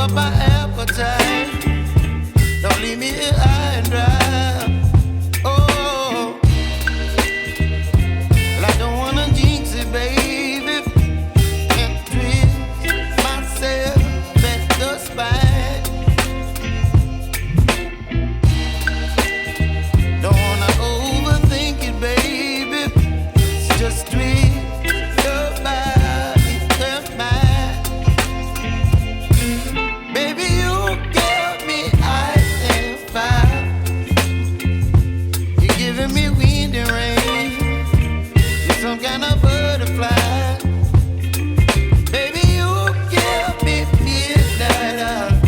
up my appetite. Don't leave me here high and dry. Oh, well, I don't wanna jinx it, baby, and twist myself at the spine. Don't wanna overthink it, baby. It's just twist your body and mine. Baby, you give me ice and fire. You're giving me wind and rain. You're some kind of butterfly. Baby, you give me midnight.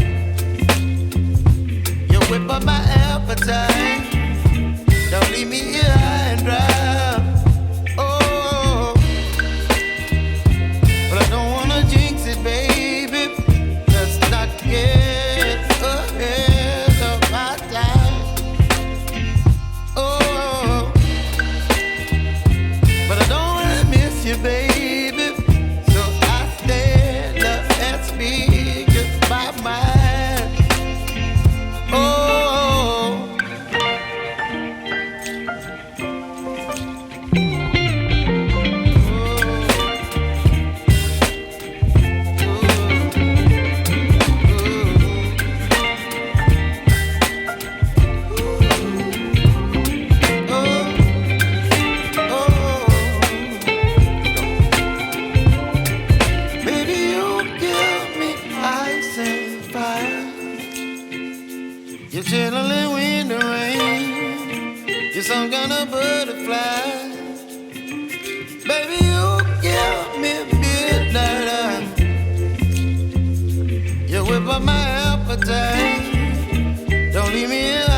You whip up my appetite. Don't leave me here high and dry. Oh, but I don't wanna jinx it, baby. Let's not get ahead of my time. Oh, but I don't wanna miss you, baby. So I stand up and speak my mind. Oh. Baby, you give me ice and fire. You're chilling wind and rain. You're some kind of butterfly. Baby, you give me midnight. You whip up my appetite. Don't leave me here